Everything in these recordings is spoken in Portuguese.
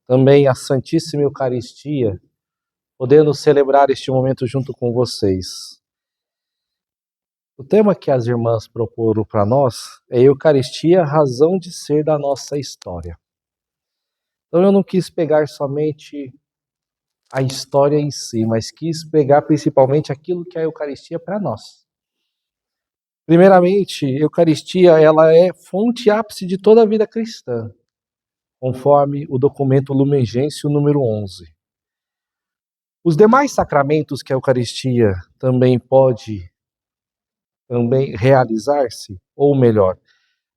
também a Santíssima Eucaristia, podendo celebrar este momento junto com vocês. O tema que as irmãs proporam para nós é Eucaristia, razão de ser da nossa história. Então eu não quis pegar somente a história em si, mas quis pegar principalmente aquilo que é a Eucaristia para nós. Primeiramente, a Eucaristia ela é fonte e ápice de toda a vida cristã, conforme o documento Lumen Gentium número 11. Os demais sacramentos que a Eucaristia também pode realizar-se, ou melhor,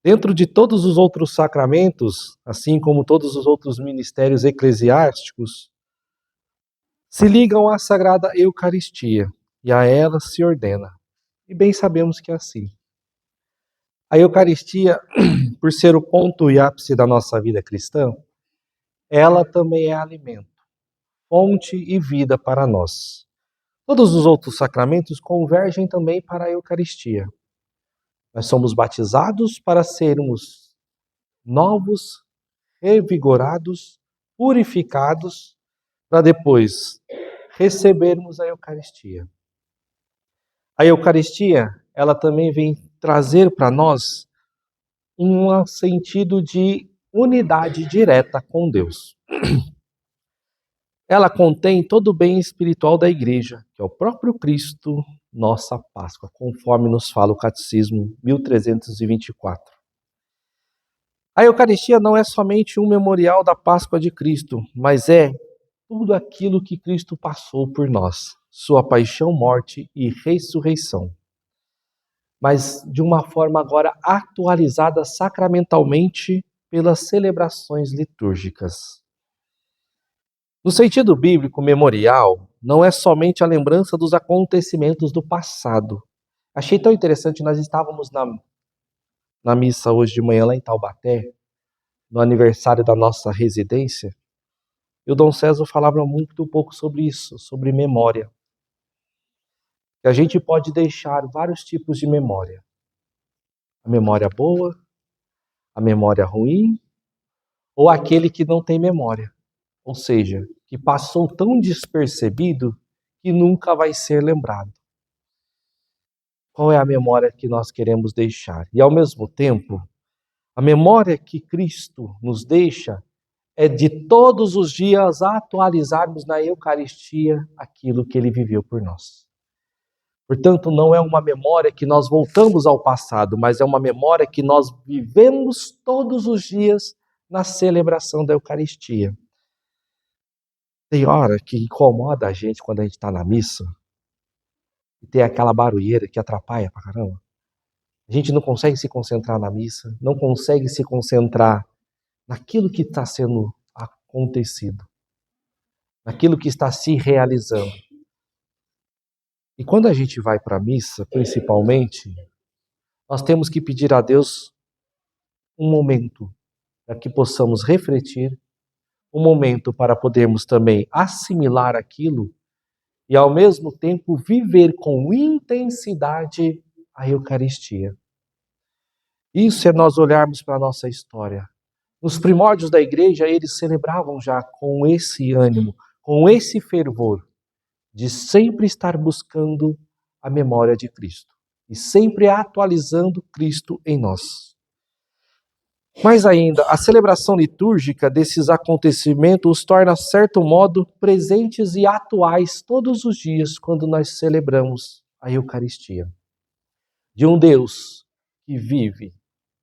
dentro de todos os outros sacramentos, assim como todos os outros ministérios eclesiásticos, se ligam à Sagrada Eucaristia e a ela se ordena. E bem sabemos que é assim. A Eucaristia, por ser o ponto e ápice da nossa vida cristã, ela também é alimento, fonte e vida para nós. Todos os outros sacramentos convergem também para a Eucaristia. Nós somos batizados para sermos novos, revigorados, purificados, para depois recebermos a Eucaristia. A Eucaristia, ela também vem trazer para nós um sentido de unidade direta com Deus. Ela contém todo o bem espiritual da Igreja, que é o próprio Cristo, nossa Páscoa, conforme nos fala o Catecismo 1324. A Eucaristia não é somente um memorial da Páscoa de Cristo, mas é tudo aquilo que Cristo passou por nós, sua paixão, morte e ressurreição. Mas de uma forma agora atualizada sacramentalmente pelas celebrações litúrgicas. No sentido bíblico, memorial não é somente a lembrança dos acontecimentos do passado. Achei tão interessante, nós estávamos na missa hoje de manhã lá em Taubaté, no aniversário da nossa residência, e o Dom César falava muito um pouco sobre isso, sobre memória. Que a gente pode deixar vários tipos de memória. A memória boa, a memória ruim, ou aquele que não tem memória. Ou seja, que passou tão despercebido que nunca vai ser lembrado. Qual é a memória que nós queremos deixar? E ao mesmo tempo, a memória que Cristo nos deixa é de todos os dias atualizarmos na Eucaristia aquilo que Ele viveu por nós. Portanto, não é uma memória que nós voltamos ao passado, mas é uma memória que nós vivemos todos os dias na celebração da Eucaristia. Tem hora que incomoda a gente quando a gente está na missa e tem aquela barulheira que atrapalha pra caramba. A gente não consegue se concentrar na missa, não consegue se concentrar naquilo que está sendo acontecido, naquilo que está se realizando. E quando a gente vai para a missa, principalmente, nós temos que pedir a Deus um momento para que possamos refletir, um momento para podermos também assimilar aquilo e, ao mesmo tempo, viver com intensidade a Eucaristia. Isso é nós olharmos para a nossa história. Nos primórdios da igreja, eles celebravam já com esse ânimo, com esse fervor, de sempre estar buscando a memória de Cristo e sempre atualizando Cristo em nós. Mais ainda, a celebração litúrgica desses acontecimentos os torna, de certo modo, presentes e atuais todos os dias quando nós celebramos a Eucaristia. De um Deus que vive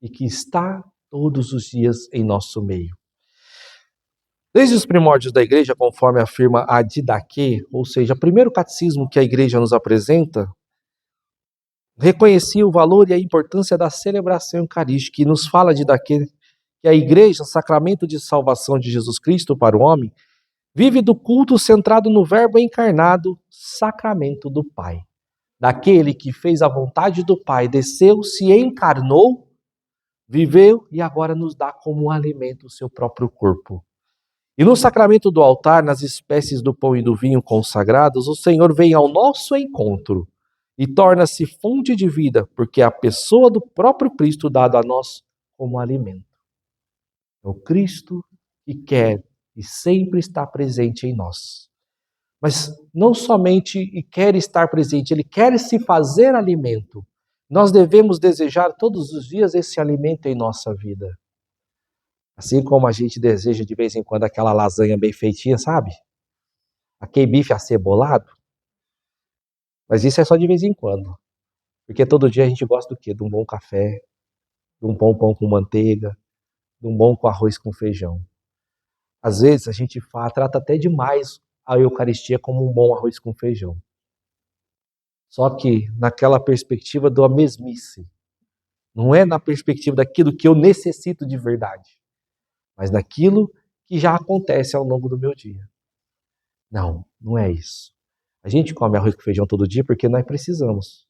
e que está todos os dias em nosso meio. Desde os primórdios da igreja, conforme afirma a Didaquê, ou seja, o primeiro catecismo que a igreja nos apresenta, reconhecia o valor e a importância da celebração eucarística e nos fala de Didaquê que a igreja, sacramento de salvação de Jesus Cristo para o homem, vive do culto centrado no Verbo encarnado, sacramento do Pai. Daquele que fez a vontade do Pai, desceu, se encarnou, viveu e agora nos dá como alimento o seu próprio corpo. E no sacramento do altar, nas espécies do pão e do vinho consagrados, o Senhor vem ao nosso encontro e torna-se fonte de vida, porque é a pessoa do próprio Cristo dado a nós como alimento. É o Cristo que quer e sempre está presente em nós. Mas não somente quer estar presente, ele quer se fazer alimento. Nós devemos desejar todos os dias esse alimento em nossa vida. Assim como a gente deseja de vez em quando aquela lasanha bem feitinha, sabe? Aquele bife acebolado. Mas isso é só de vez em quando. Porque todo dia a gente gosta do quê? De um bom café, de um bom pão com manteiga, de um bom com arroz com feijão. Às vezes a gente trata até demais a Eucaristia como um bom arroz com feijão. Só que naquela perspectiva da mesmice. Não é na perspectiva daquilo que eu necessito de verdade, mas daquilo que já acontece ao longo do meu dia. Não, não é isso. A gente come arroz com feijão todo dia porque nós precisamos.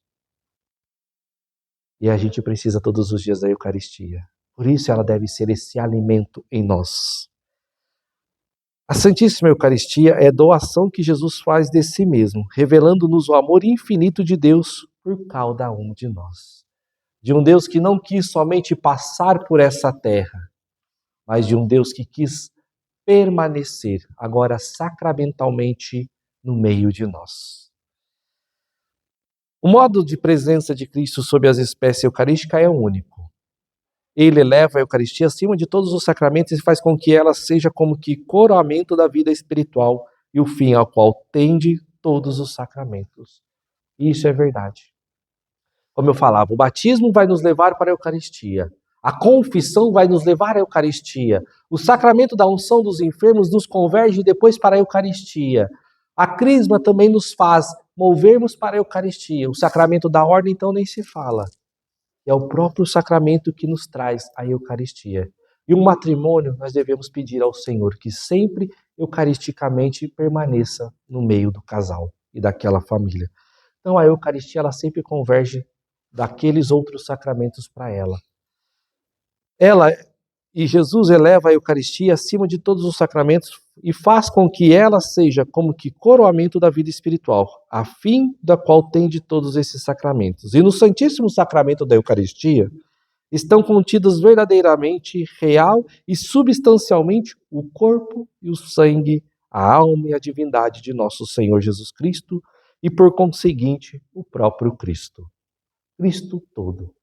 E a gente precisa todos os dias da Eucaristia. Por isso ela deve ser esse alimento em nós. A Santíssima Eucaristia é a doação que Jesus faz de si mesmo, revelando-nos o amor infinito de Deus por cada um de nós. De um Deus que não quis somente passar por essa terra, mas de um Deus que quis permanecer, agora sacramentalmente, no meio de nós. O modo de presença de Cristo sob as espécies eucarísticas é único. Ele eleva a Eucaristia acima de todos os sacramentos e faz com que ela seja como que coroamento da vida espiritual e o fim ao qual tende todos os sacramentos. Isso é verdade. Como eu falava, o batismo vai nos levar para a Eucaristia. A confissão vai nos levar à Eucaristia. O sacramento da unção dos enfermos nos converge depois para a Eucaristia. A crisma também nos faz movermos para a Eucaristia. O sacramento da ordem, então, nem se fala. É o próprio sacramento que nos traz a Eucaristia. E o matrimônio, nós devemos pedir ao Senhor que sempre eucaristicamente permaneça no meio do casal e daquela família. Então a Eucaristia ela sempre converge daqueles outros sacramentos para ela. E Jesus eleva a Eucaristia acima de todos os sacramentos e faz com que ela seja como que coroamento da vida espiritual, a fim da qual tende todos esses sacramentos. E no Santíssimo Sacramento da Eucaristia estão contidos verdadeiramente, real e substancialmente o corpo e o sangue, a alma e a divindade de nosso Senhor Jesus Cristo e, por conseguinte, o próprio Cristo. Cristo todo.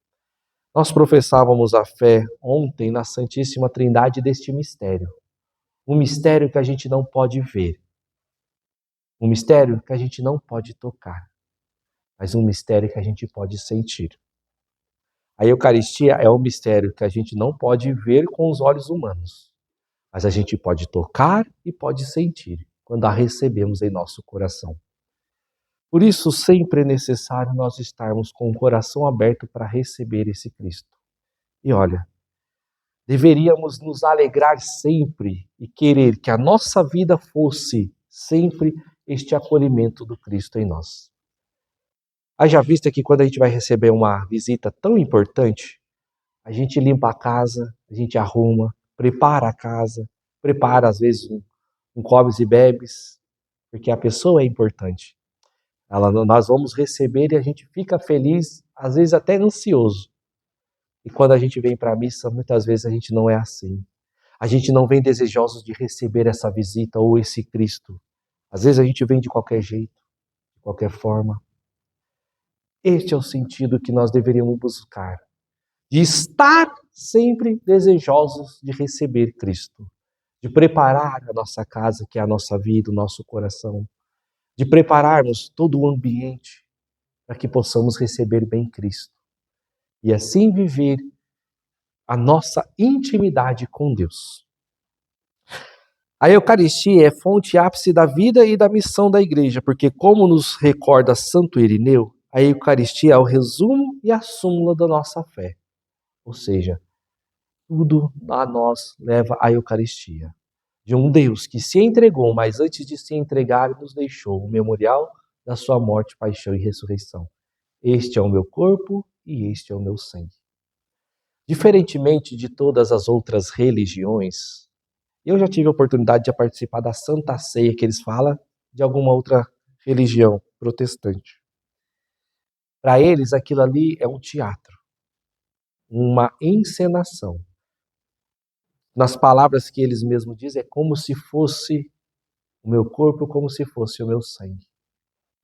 Nós professávamos a fé ontem na Santíssima Trindade deste mistério. Um mistério que a gente não pode ver. Um mistério que a gente não pode tocar. Mas um mistério que a gente pode sentir. A Eucaristia é um mistério que a gente não pode ver com os olhos humanos. Mas a gente pode tocar e pode sentir quando a recebemos em nosso coração. Por isso, sempre é necessário nós estarmos com o coração aberto para receber esse Cristo. E olha, deveríamos nos alegrar sempre e querer que a nossa vida fosse sempre este acolhimento do Cristo em nós. Haja vista que quando a gente vai receber uma visita tão importante, a gente limpa a casa, a gente arruma, prepara a casa, prepara às vezes um comes e bebes, porque a pessoa é importante. Nós vamos receber e a gente fica feliz, às vezes até ansioso. E quando a gente vem para a missa, muitas vezes a gente não é assim. A gente não vem desejosos de receber essa visita ou esse Cristo. Às vezes a gente vem de qualquer jeito, de qualquer forma. Este é o sentido que nós deveríamos buscar. De estar sempre desejosos de receber Cristo. De preparar a nossa casa, que é a nossa vida, o nosso coração. De prepararmos todo o ambiente para que possamos receber bem Cristo. E assim viver a nossa intimidade com Deus. A Eucaristia é fonte ápice da vida e da missão da Igreja, porque, como nos recorda Santo Irineu, a Eucaristia é o resumo e a súmula da nossa fé. Ou seja, tudo a nós leva à Eucaristia. De um Deus que se entregou, mas antes de se entregar, nos deixou o memorial da sua morte, paixão e ressurreição. Este é o meu corpo e este é o meu sangue. Diferentemente de todas as outras religiões, eu já tive a oportunidade de participar da Santa Ceia que eles falam de alguma outra religião protestante. Para eles, aquilo ali é um teatro, uma encenação. Nas palavras que eles mesmos dizem, é como se fosse o meu corpo, como se fosse o meu sangue.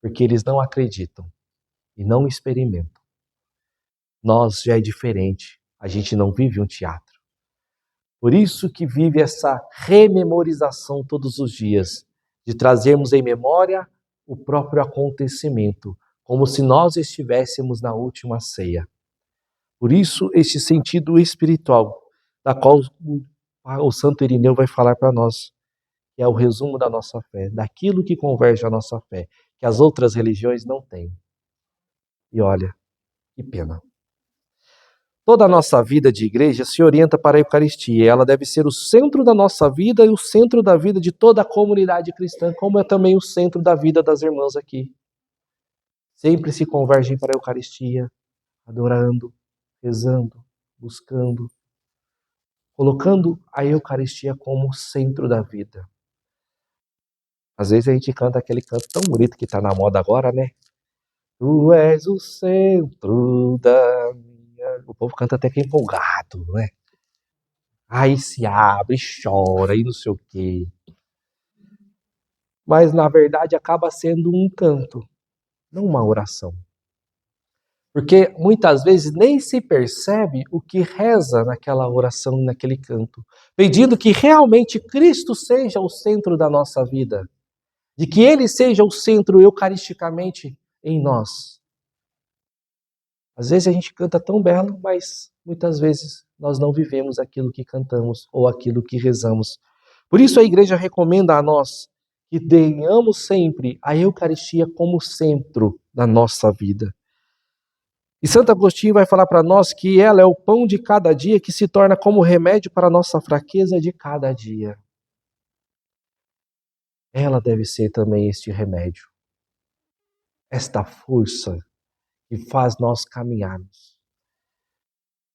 Porque eles não acreditam e não experimentam. Nós já é diferente. A gente não vive um teatro. Por isso que vive essa rememorização todos os dias, de trazermos em memória o próprio acontecimento, como se nós estivéssemos na última ceia. Por isso, este sentido espiritual, da qual o Santo Irineu vai falar para nós, que é o resumo da nossa fé, daquilo que converge a nossa fé, que as outras religiões não têm. E olha, que pena. Toda a nossa vida de igreja se orienta para a Eucaristia. Ela deve ser o centro da nossa vida e o centro da vida de toda a comunidade cristã, como é também o centro da vida das irmãs aqui. Sempre se convergem para a Eucaristia, adorando, rezando, buscando, colocando a Eucaristia como centro da vida. Às vezes a gente canta aquele canto tão bonito que está na moda agora, né? Tu és o centro da minha... O povo canta até que empolgado, né? Aí se abre, chora e não sei o quê. Mas na verdade acaba sendo um canto, não uma oração. Porque muitas vezes nem se percebe o que reza naquela oração, naquele canto, pedindo que realmente Cristo seja o centro da nossa vida, de que Ele seja o centro eucaristicamente em nós. Às vezes a gente canta tão belo, mas muitas vezes nós não vivemos aquilo que cantamos ou aquilo que rezamos. Por isso a igreja recomenda a nós que tenhamos sempre a Eucaristia como centro da nossa vida. E Santo Agostinho vai falar para nós que ela é o pão de cada dia que se torna como remédio para a nossa fraqueza de cada dia. Ela deve ser também este remédio, esta força que faz nós caminharmos.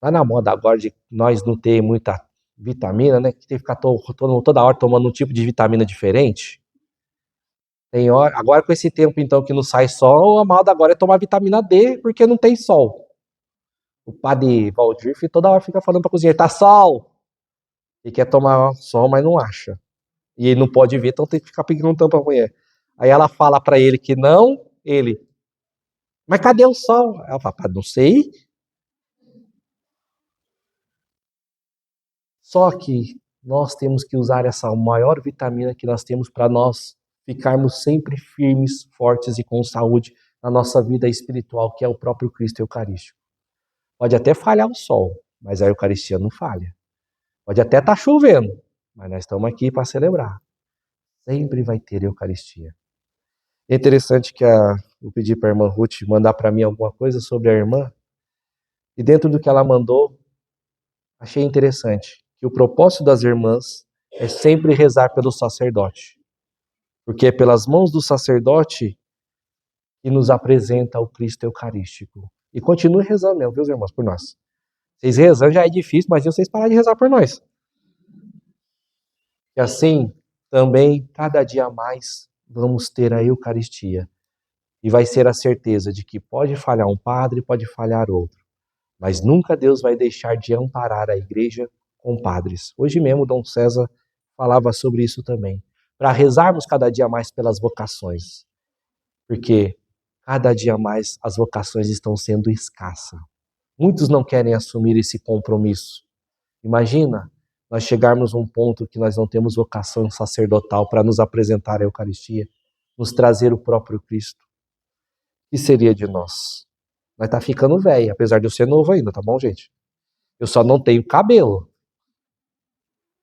Tá na moda agora de nós não ter muita vitamina, né? Que tem que ficar toda hora tomando um tipo de vitamina diferente. Tem hora, agora com esse tempo então que não sai sol, a moda agora é tomar vitamina D porque não tem sol. O padre Valdir toda hora fica falando para a cozinheira, tá sol! E quer tomar sol, mas não acha. E ele não pode ver, então tem que ficar perguntando para a mulher. Aí ela fala para ele que não, ele, mas cadê o sol? Ela fala, não sei. Só que nós temos que usar essa maior vitamina que nós temos para nós ficarmos sempre firmes, fortes e com saúde na nossa vida espiritual, que é o próprio Cristo Eucarístico. Pode até falhar o sol, mas a Eucaristia não falha. Pode até estar chovendo, mas nós estamos aqui para celebrar. Sempre vai ter Eucaristia. É interessante que eu pedi para a irmã Ruth mandar para mim alguma coisa sobre a irmã, e dentro do que ela mandou, achei interessante que o propósito das irmãs é sempre rezar pelo sacerdote, porque é pelas mãos do sacerdote que nos apresenta o Cristo Eucarístico. E continue rezando mesmo, viu, irmãos, por nós. Vocês rezando já é difícil, mas vocês parar de rezar por nós. E assim, também, cada dia mais, vamos ter a Eucaristia. E vai ser a certeza de que pode falhar um padre, pode falhar outro. Mas nunca Deus vai deixar de amparar a igreja com padres. Hoje mesmo, Dom César falava sobre isso também. Para rezarmos cada dia mais pelas vocações. Porque cada dia mais as vocações estão sendo escassas. Muitos não querem assumir esse compromisso. Imagina nós chegarmos a um ponto que nós não temos vocação sacerdotal para nos apresentar a Eucaristia, nos trazer o próprio Cristo. O que seria de nós? Nós tá ficando velho, apesar de eu ser novo ainda, tá bom, gente? Eu só não tenho cabelo.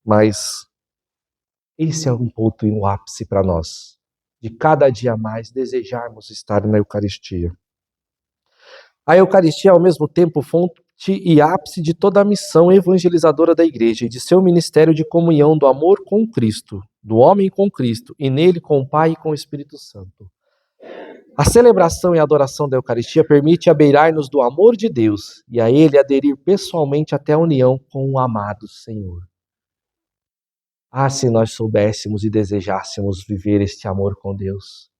Mas esse é um ponto e um ápice para nós. De cada dia mais desejarmos estar na Eucaristia. A Eucaristia é ao mesmo tempo fonte e ápice de toda a missão evangelizadora da Igreja e de seu ministério de comunhão do amor com Cristo, do homem com Cristo, e nele com o Pai e com o Espírito Santo. A celebração e a adoração da Eucaristia permite abeirar-nos do amor de Deus e a Ele aderir pessoalmente até a união com o amado Senhor. Ah, se nós soubéssemos e desejássemos viver este amor com Deus.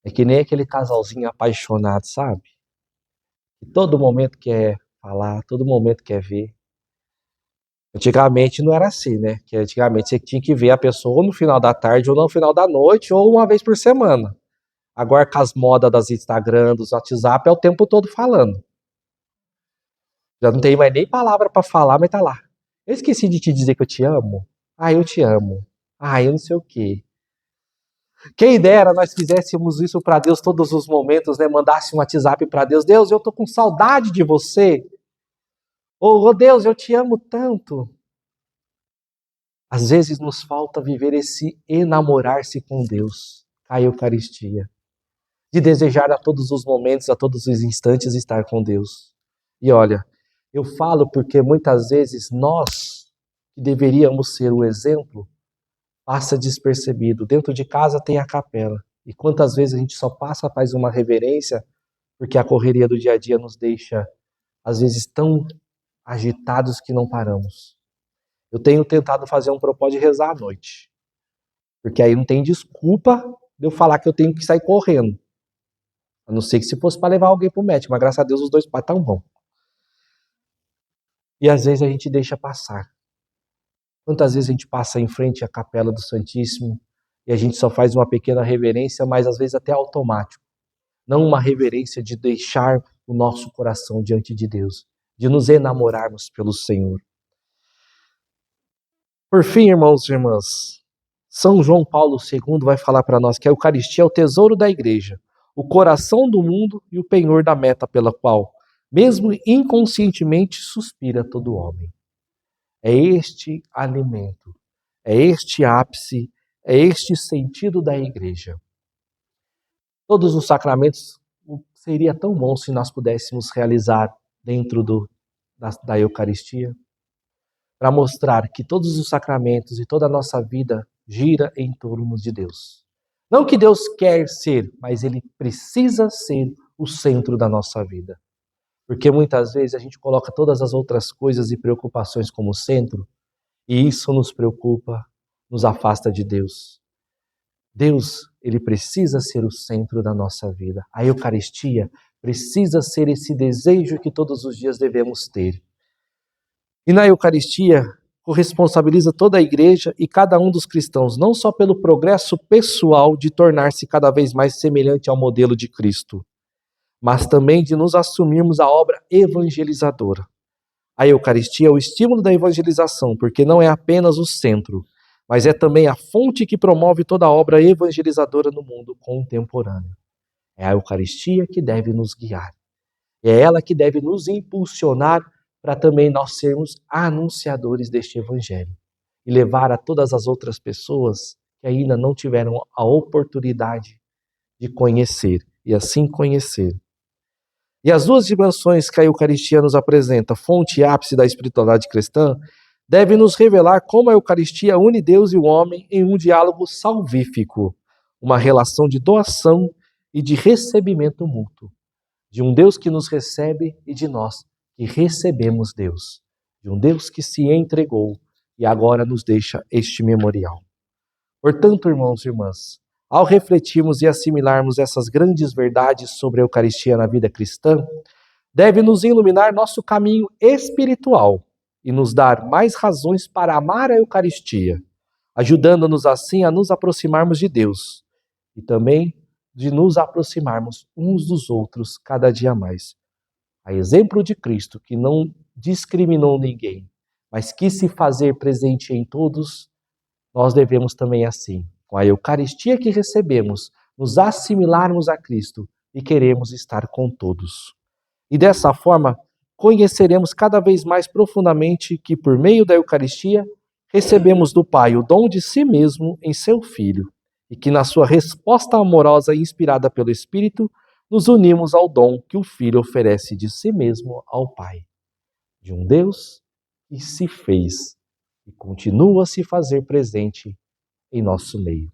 É que nem aquele casalzinho apaixonado, sabe? Que todo momento quer falar, todo momento quer ver. Antigamente não era assim, né? Que antigamente você tinha que ver a pessoa ou no final da tarde ou no final da noite ou uma vez por semana. Agora com as modas das Instagram, dos WhatsApp, é o tempo todo falando. Já não tem mais nem palavra pra falar, mas tá lá. Eu esqueci de te dizer que eu te amo. Ah, eu te amo. Ah, eu não sei o quê. Quem dera nós fizéssemos isso pra Deus todos os momentos, né? Mandasse um WhatsApp pra Deus. Deus, eu tô com saudade de você. Ou, oh, Deus, eu te amo tanto. Às vezes nos falta viver esse enamorar-se com Deus, a Eucaristia. De desejar a todos os momentos, a todos os instantes estar com Deus. E olha, eu falo porque muitas vezes nós, que deveríamos ser o exemplo, passa despercebido. Dentro de casa tem a capela. E quantas vezes a gente só passa, faz uma reverência, porque a correria do dia a dia nos deixa, às vezes, tão agitados que não paramos. Eu tenho tentado fazer um propósito de rezar à noite. Porque aí não tem desculpa de eu falar que eu tenho que sair correndo. A não ser que se fosse para levar alguém para o médico, mas graças a Deus os dois pais estão bons. E às vezes a gente deixa passar. Quantas vezes a gente passa em frente à capela do Santíssimo e a gente só faz uma pequena reverência, mas às vezes até automático. Não uma reverência de deixar o nosso coração diante de Deus, de nos enamorarmos pelo Senhor. Por fim, irmãos e irmãs, São João Paulo II vai falar para nós que a Eucaristia é o tesouro da Igreja, o coração do mundo e o penhor da meta pela qual, mesmo inconscientemente, suspira todo homem. É este alimento, é este ápice, é este sentido da Igreja. Todos os sacramentos seria tão bom se nós pudéssemos realizar dentro da Eucaristia, para mostrar que todos os sacramentos e toda a nossa vida gira em torno de Deus. Não que Deus quer ser, mas Ele precisa ser o centro da nossa vida. Porque muitas vezes a gente coloca todas as outras coisas e preocupações como centro, e isso nos preocupa, nos afasta de Deus. Deus, Ele precisa ser o centro da nossa vida. A Eucaristia precisa ser esse desejo que todos os dias devemos ter. E na Eucaristia, corresponsabiliza toda a Igreja e cada um dos cristãos, não só pelo progresso pessoal de tornar-se cada vez mais semelhante ao modelo de Cristo, mas também de nos assumirmos a obra evangelizadora. A Eucaristia é o estímulo da evangelização, porque não é apenas o centro, mas é também a fonte que promove toda a obra evangelizadora no mundo contemporâneo. É a Eucaristia que deve nos guiar. É ela que deve nos impulsionar para também nós sermos anunciadores deste Evangelho e levar a todas as outras pessoas que ainda não tiveram a oportunidade de conhecer e assim conhecer. E as duas dimensões que a Eucaristia nos apresenta, fonte e ápice da espiritualidade cristã, devem nos revelar como a Eucaristia une Deus e o homem em um diálogo salvífico, uma relação de doação e de recebimento mútuo, de um Deus que nos recebe e de nós que recebemos Deus, de um Deus que se entregou e agora nos deixa este memorial. Portanto, irmãos e irmãs, ao refletirmos e assimilarmos essas grandes verdades sobre a Eucaristia na vida cristã, deve nos iluminar nosso caminho espiritual e nos dar mais razões para amar a Eucaristia, ajudando-nos assim a nos aproximarmos de Deus e também de nos aproximarmos uns dos outros cada dia mais. A exemplo de Cristo, que não discriminou ninguém, mas quis se fazer presente em todos, nós devemos também assim, com a Eucaristia que recebemos, nos assimilarmos a Cristo e queremos estar com todos. E dessa forma, conheceremos cada vez mais profundamente que, por meio da Eucaristia, recebemos do Pai o dom de si mesmo em seu Filho, e que, na sua resposta amorosa e inspirada pelo Espírito, nos unimos ao dom que o Filho oferece de si mesmo ao Pai, de um Deus que se fez e continua a se fazer presente em nosso meio.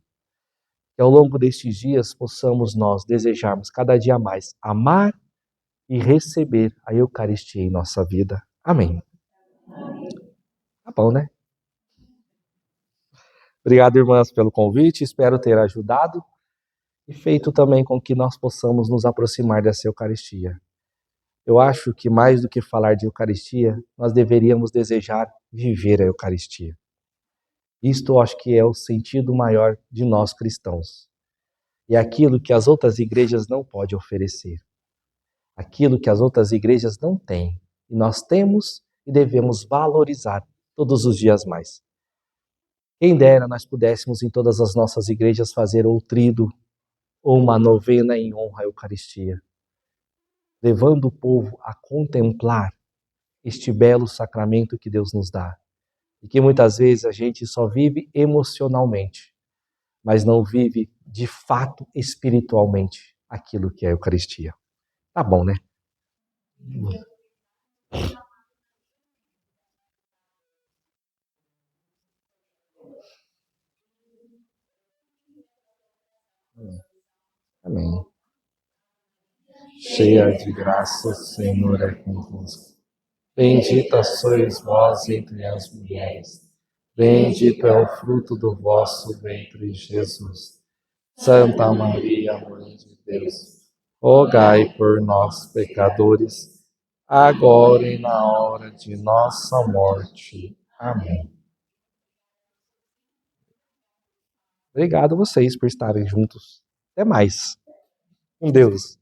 Que ao longo destes dias possamos nós desejarmos cada dia mais amar e receber a Eucaristia em nossa vida. Amém. Tá bom, né? Obrigado, irmãs, pelo convite. Espero ter ajudado e feito também com que nós possamos nos aproximar dessa Eucaristia. Eu acho que mais do que falar de Eucaristia, nós deveríamos desejar viver a Eucaristia. Isto eu acho que é o sentido maior de nós cristãos. E é aquilo que as outras igrejas não podem oferecer. Aquilo que as outras igrejas não têm. E nós temos e devemos valorizar todos os dias mais. Quem dera nós pudéssemos em todas as nossas igrejas fazer ou tríduo ou uma novena em honra à Eucaristia, levando o povo a contemplar este belo sacramento que Deus nos dá. E que muitas vezes a gente só vive emocionalmente, mas não vive de fato espiritualmente aquilo que é a Eucaristia. Tá bom, né? Amém. Cheia de graça, o Senhor é convosco. Bendita sois vós entre as mulheres. Bendito é o fruto do vosso ventre, Jesus. Santa Maria, Mãe de Deus, rogai por nós, pecadores, agora e na hora de nossa morte. Amém. Obrigado a vocês por estarem juntos. Até mais. Com Deus.